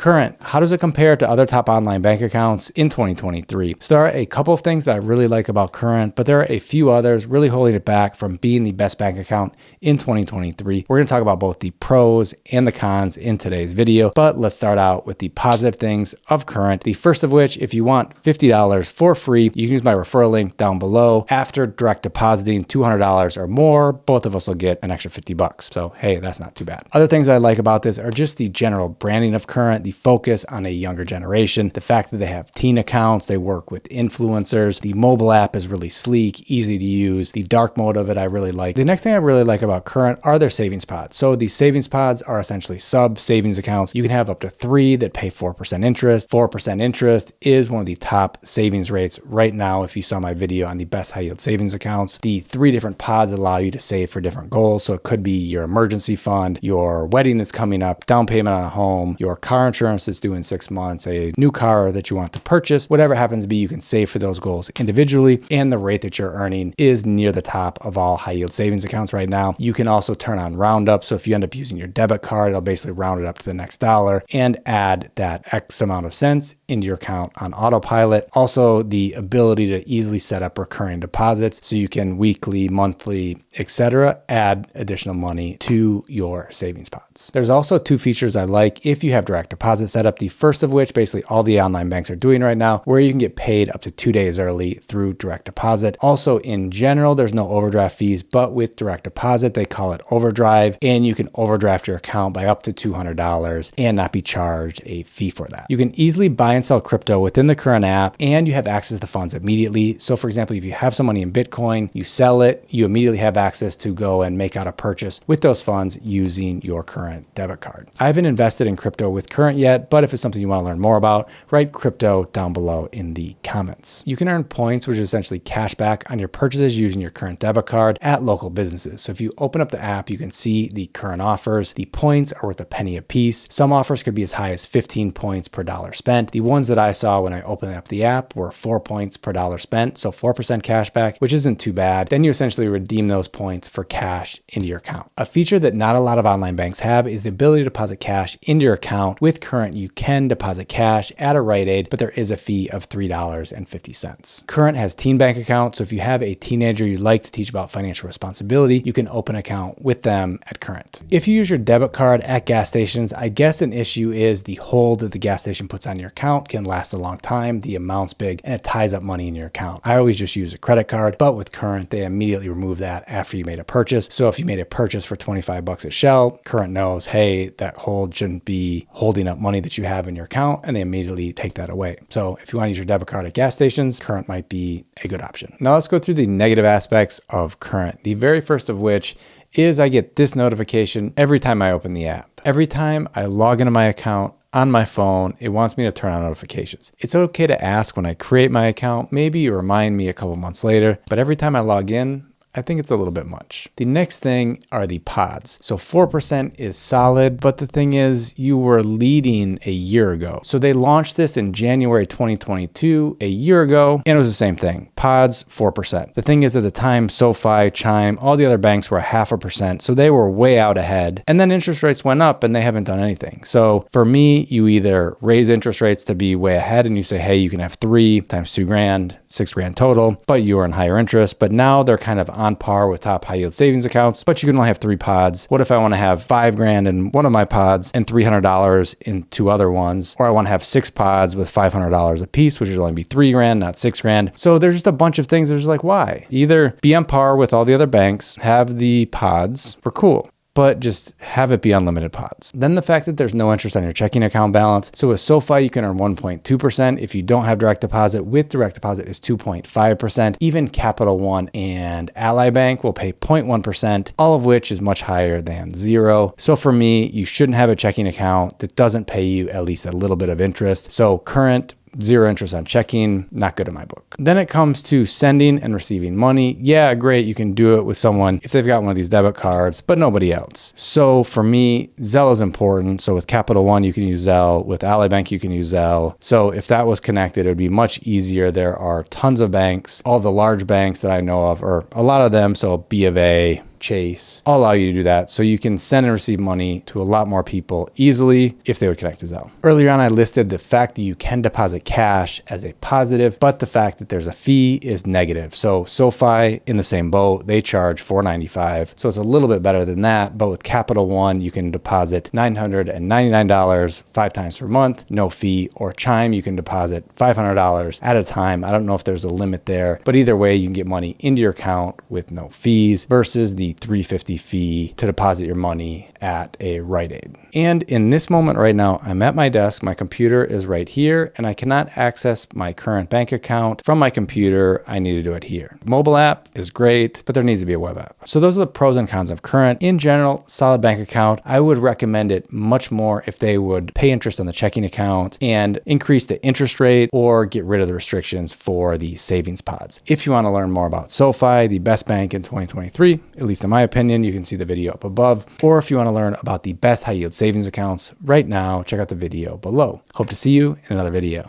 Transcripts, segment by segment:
Current, how does it compare to other top online bank accounts in 2023? So there are a couple of things that I really like about Current, but there are a few others really holding it back from being the best bank account in 2023. We're going to talk about both the pros and the cons in today's video, but let's start out with the positive things of Current. The first of which, if you want $50 for free, you can use my referral link down below. After direct depositing $200 or more, both of us will get an extra $50. So hey, that's not too bad. Other things I like about this are just the general branding of Current, the focus on a younger generation, the fact that they have teen accounts, they work with influencers, the mobile app is really sleek, easy to use, the dark mode of it I really like. The next thing I really like about Current are their savings pods. So the savings pods are essentially sub savings accounts. You can have up to 3 that pay 4% interest. 4% interest is one of the top savings rates right now. If you saw my video on the best high yield savings accounts, the 3 different pods allow you to save for different goals. So it could be your emergency fund, your wedding that's coming up, down payment on a home, your car insurance that's due in 6 months, a new car that you want to purchase, whatever it happens to be, you can save for those goals individually. And the rate that you're earning is near the top of all high yield savings accounts right now. You can also turn on roundup. So if you end up using your debit card, it'll basically round it up to the next dollar and add that X amount of cents into your account on autopilot. Also, the ability to easily set up recurring deposits. So you can weekly, monthly, etc., add additional money to your savings pods. There's also 2 features I like if you have direct deposit set up. The first of which basically all the online banks are doing right now, where you can get paid up to 2 days early through direct deposit. Also, in general, there's no overdraft fees, but with direct deposit, they call it overdrive, and you can overdraft your account by up to $200 and not be charged a fee for that. You can easily buy and sell crypto within the Current app, and you have access to funds immediately. So for example, if you have some money in Bitcoin, you sell it, you immediately have access to go and make out a purchase with those funds using your Current debit card. I haven't invested in crypto with Current yet, but if it's something you want to learn more about, write crypto down below in the comments. You can earn points, which is essentially cash back on your purchases using your Current debit card at local businesses. So if you open up the app, you can see the Current offers. The points are worth a penny a piece. Some offers could be as high as 15 points per dollar spent. The ones that I saw when I opened up the app were 4 points per dollar spent, so 4% cash back, which isn't too bad. Then you essentially redeem those points for cash into your account. A feature that not a lot of online banks have is the ability to deposit cash into your account. With Current, you can deposit cash at a Rite Aid, but there is a fee of $3.50. Current has teen bank accounts, so if you have a teenager you'd like to teach about financial responsibility, you can open an account with them at Current. If you use your debit card at gas stations, I guess an issue is the hold that the gas station puts on your account can last a long time, the amount's big, and it ties up money in your account. I always just use a credit card, but with Current, they immediately remove that after you made a purchase. So if you made a purchase for 25 bucks at Shell, Current knows, hey, that hold shouldn't be holding up money that you have in your account, and they immediately take that away. So if you want to use your debit card at gas stations, Current might be a good option. Now let's go through the negative aspects of Current. The very first of which is I get this notification every time I open the app. Every time I log into my account on my phone, it wants me to turn on notifications. It's okay to ask when I create my account. Maybe you remind me a couple months later, but every time I log in, I think it's a little bit much. The next thing are the pods. So 4% is solid, but the thing is you were leading a year ago. So they launched this in January 2022, a year ago, and it was the same thing. Pods, 4%. The thing is at the time, SoFi, Chime, all the other banks were 0.5%. So they were way out ahead. And then interest rates went up and they haven't done anything. So for me, you either raise interest rates to be way ahead and you say, hey, you can have 3 times $2,000, $6,000 total, but you earn higher interest. But now they're kind of on par with top high yield savings accounts, but you can only have 3 pods. What if I want to have $5,000 in one of my pods and $300 in 2 other ones? Or I want to have 6 pods with $500 a piece, which would only be $3,000, not $6,000. So there's just a bunch of things. There's like, why? Either be on par with all the other banks, have the pods, we're cool, but just have it be unlimited pods. Then the fact that there's no interest on your checking account balance. So with SoFi, you can earn 1.2%. If you don't have direct deposit, with direct deposit is 2.5%. Even Capital One and Ally Bank will pay 0.1%, all of which is much higher than 0. So for me, you shouldn't have a checking account that doesn't pay you at least a little bit of interest. So Current, 0 interest on checking, not good in my book. Then it comes to sending and receiving money. Yeah, great. You can do it with someone if they've got one of these debit cards, but nobody else. So for me, Zelle is important. So with Capital One, you can use Zelle. With Ally Bank, you can use Zelle. So if that was connected, it would be much easier. There are tons of banks, all the large banks that I know of, or a lot of them. So B of A, Chase all allow you to do that. So you can send and receive money to a lot more people easily if they would connect to Zelle. Earlier on, I listed the fact that you can deposit cash as a positive, but the fact that there's a fee is negative. So SoFi in the same boat, they charge $4.95. So it's a little bit better than that. But with Capital One, you can deposit $999 5 times per month, no fee. Or Chime, you can deposit $500 at a time. I don't know if there's a limit there, but either way, you can get money into your account with no fees versus the $350 fee to deposit your money at a Rite Aid. And in this moment right now, I'm at my desk, my computer is right here, and I cannot access my current bank account from my computer. I need to do it here. Mobile app is great, but there needs to be a web app. So those are the pros and cons of Current. In general, solid bank account. I would recommend it much more if they would pay interest on the checking account and increase the interest rate or get rid of the restrictions for the savings pods. If you want to learn more about SoFi, the best bank in 2023, at least in my opinion, you can see the video up above. Or if you want to learn about the best high yield savings accounts right now, check out the video below. Hope to see you in another video.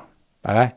Bye bye.